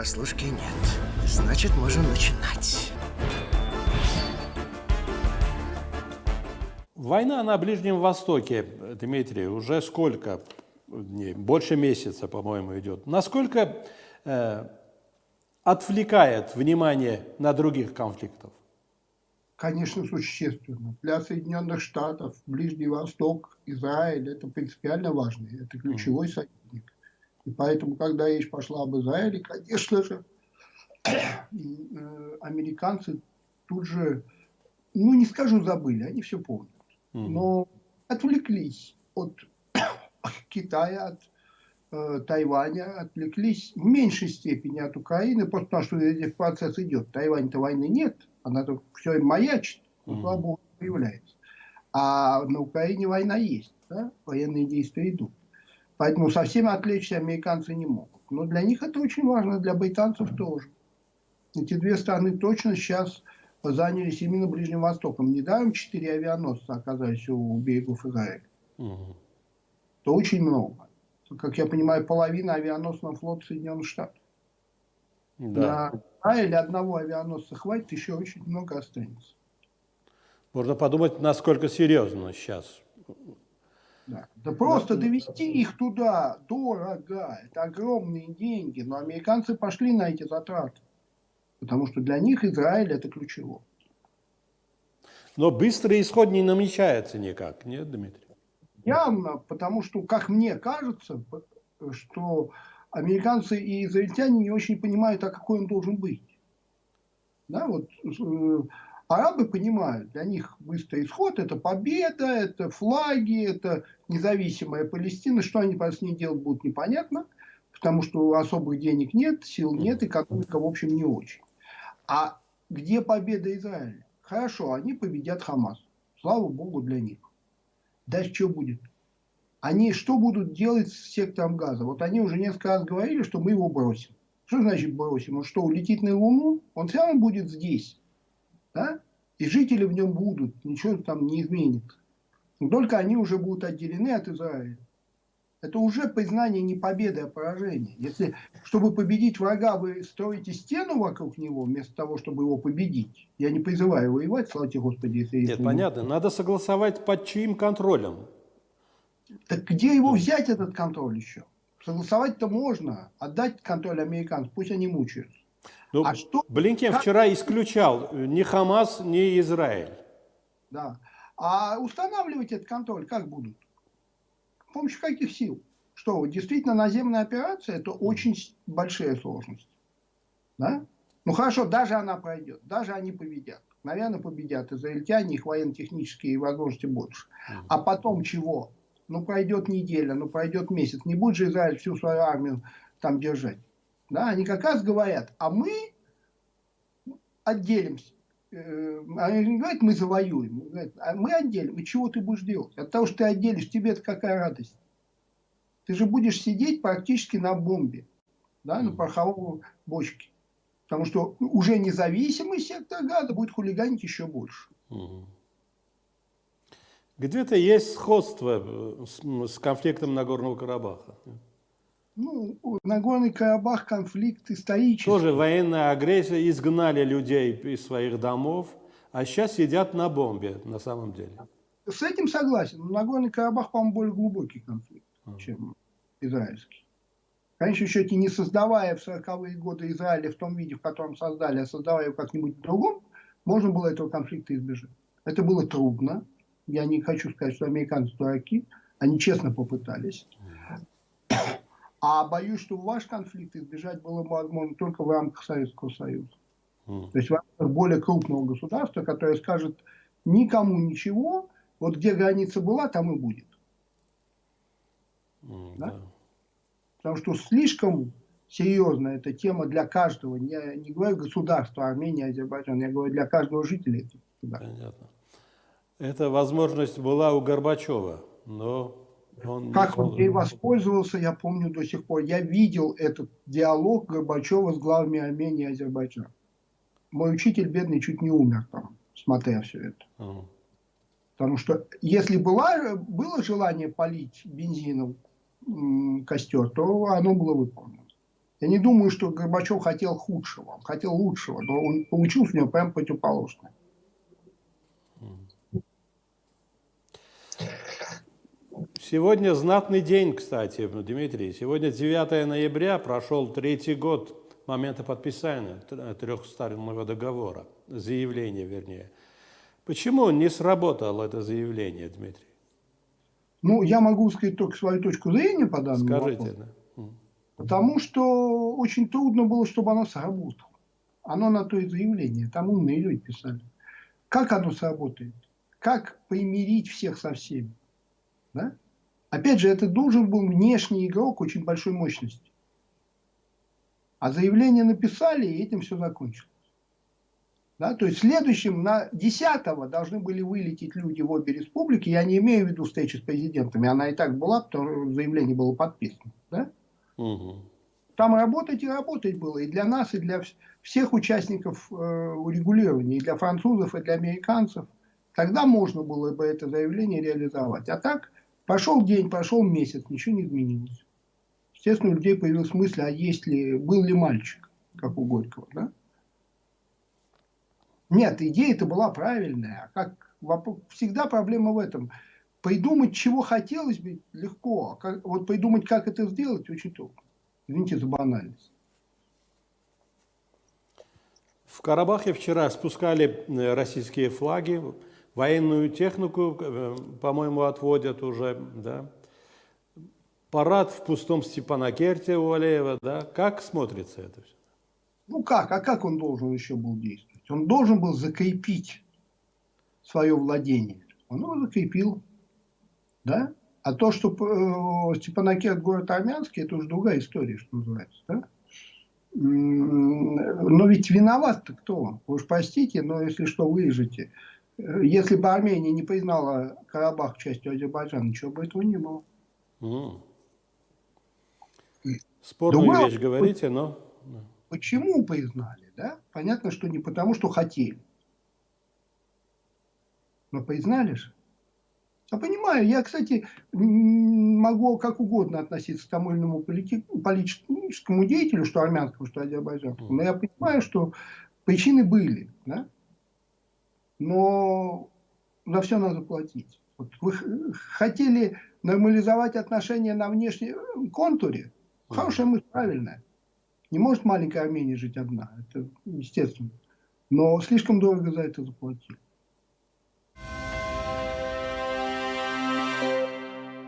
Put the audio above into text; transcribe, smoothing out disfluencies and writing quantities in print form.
Прослушки нет. Значит, можем начинать. Война на Ближнем Востоке, Дмитрий, уже сколько дней? Больше месяца, по-моему, идет. Насколько отвлекает внимание на других конфликтов? Конечно, существенно. Для Соединенных Штатов Ближний Восток, Израиль – это принципиально важно. Это ключевой союзник. И поэтому, когда речь пошла об Израиле, конечно же, американцы тут же, ну не скажу забыли, они все помнят. Но отвлеклись от Китая, от Тайваня, отвлеклись в меньшей степени от Украины, просто потому что этот процесс идет. В Тайване-то войны нет, она только все им маячит, но, слава богу, появляется. А на Украине война есть, да? Военные действия идут. Поэтому совсем отвлечься американцы не могут. Но для них это очень важно, для британцев тоже. Эти две страны точно сейчас занялись именно Ближним Востоком. Недаром 4 авианосца оказались у берегов Израиля. Это очень много. Как я понимаю, половина авианосного флота Соединенных Штатов. Да. На Израиль одного авианосца хватит, еще очень много останется. Можно подумать, насколько серьезно сейчас. Да. Да просто довести их туда дорого. Это огромные деньги. Но американцы пошли на эти затраты. Потому что для них Израиль это ключево. Но быстрый исход не намечается никак, нет, Дмитрий? Явно, потому что, как мне кажется, что американцы и израильтяне не очень понимают, а какой он должен быть. Да, вот, арабы понимают, для них быстрый исход – это победа, это флаги, это независимая Палестина. Что они с ней делать будут, непонятно, потому что особых денег нет, сил нет, экономика, в общем, не очень. А где победа Израиля? Хорошо, они победят Хамас. Слава Богу для них. Дальше что будет? Они что будут делать с сектором Газа? Вот они уже несколько раз говорили, что мы его бросим. Что значит бросим? Он что, улетит на Луну? Он все равно будет здесь. Да? И жители в нем будут. Ничего там не изменится. Но только они уже будут отделены от Израиля. Это уже признание не победы, а поражения. Если, чтобы победить врага, вы строите стену вокруг него, вместо того, чтобы его победить. Я не призываю воевать, слава тебе, Господи. Если Нет, понятно. Надо согласовать, под чьим контролем. Так где его взять, этот контроль еще? Согласовать-то можно. Отдать контроль американцам, пусть они мучаются. Ну, А что? Блинкен вчера исключал ни Хамас, ни Израиль. Да. А устанавливать этот контроль как будут? С помощью каких сил? Что, вот действительно наземная операция – это очень большая сложность. Да? Ну хорошо, даже она пройдет, даже они победят. Наверное, победят израильтяне, их военно-технические возможности больше. А потом чего? Ну пройдет неделя, ну пройдет месяц. Не будет же Израиль всю свою армию там держать. Да? Они как раз говорят, а мы отделимся. Они не говорят, мы завоюем. Они говорят, а мы отделим. И чего ты будешь делать? От того, что ты отделишь, тебе это какая радость? Ты же будешь сидеть практически на бомбе, да, на пороховой бочке. Потому что уже независимый сектор Газа будет хулиганить еще больше. Где-то есть сходство с конфликтом Нагорного Карабаха. Ну, Нагорный Карабах конфликт исторический. Тоже военная агрессия, изгнали людей из своих домов, а сейчас сидят на бомбе на самом деле. С этим согласен. Но Нагорный Карабах, по-моему, более глубокий конфликт, чем израильский. В конечном счете, не создавая в 40-е годы Израиля в том виде, в котором создали, а создавая его как-нибудь в другом, можно было этого конфликта избежать. Это было трудно. Я не хочу сказать, что американцы дураки. Они честно попытались. А боюсь, что ваш конфликт избежать было возможно только в рамках Советского Союза. То есть в рамках более крупного государства, которое скажет никому ничего, вот где граница была, там и будет. Да? Потому что слишком серьезно эта тема для каждого. Я не говорю государства, Армения, Азербайджан, я говорю для каждого жителя этого государства. Понятно. Эта возможность была у Горбачева, но он как он ей воспользовался, я помню до сих пор. Я видел этот диалог Горбачева с главами Армении и Азербайджана. Мой учитель бедный чуть не умер там, смотря все это. Потому что если было желание полить бензином костер, то оно было выполнено. Я не думаю, что Горбачев хотел худшего, он хотел лучшего, но он получил с него прям противоположное. Сегодня знатный день, кстати, Дмитрий. Сегодня 9 ноября, прошел 3-й год момента подписания трехстороннего договора, заявления вернее. Почему не сработало это заявление, Дмитрий? Ну, я могу сказать только свою точку зрения по данному Скажите, вопросу. да. Потому что очень трудно было, чтобы оно сработало. Оно на то и заявление. Там умные люди писали. Как оно сработает? Как примирить всех со всеми? Да? Опять же, это должен был внешний игрок очень большой мощности. А заявление написали, и этим все закончилось. Да? То есть следующим, на 10-го должны были вылететь люди в обе республики. Я не имею в виду встречи с президентами. Она и так была, потому что заявление было подписано. Да? Угу. Там работать и работать было. И для нас, и для всех участников урегулирования. И для французов, и для американцев. Тогда можно было бы это заявление реализовать. А так, прошел день, прошел месяц, ничего не изменилось. Естественно, у людей появилась мысль, а есть ли, был ли мальчик, как у Горького. Да? Нет, идея-то была правильная. А всегда проблема в этом. Придумать, чего хотелось бы, легко. Вот придумать, как это сделать, очень трудно. Извините за банальность. В Карабахе вчера спускали российские флаги, военную технику, по-моему, отводят уже, да. Парад в пустом Степанакерте у Алиева, да. Как смотрится это все? Ну как? А как он должен еще был действовать? Он должен был закрепить свое владение. Он его закрепил. Да? А то, что Степанакерт город армянский, это уже другая история, что называется. Да? Но ведь виноват-то кто? Вы уж простите, но если что, вырежете. Если бы Армения не признала Карабах частью Азербайджана, ничего бы этого не было. Спорную вещь говорите, но... Почему признали? Да? Понятно, что не потому, что хотели. Но признали же. Я понимаю, я, кстати, могу как угодно относиться к тому или иному политическому деятелю, что армянскому, что азербайджанскому. Но я понимаю, что причины были. Да? Но за все надо платить. Вот вы хотели нормализовать отношения на внешнем контуре? Хорошая мысль, правильная. Не может маленькая Армения жить одна. Это естественно. Но слишком дорого за это заплатили.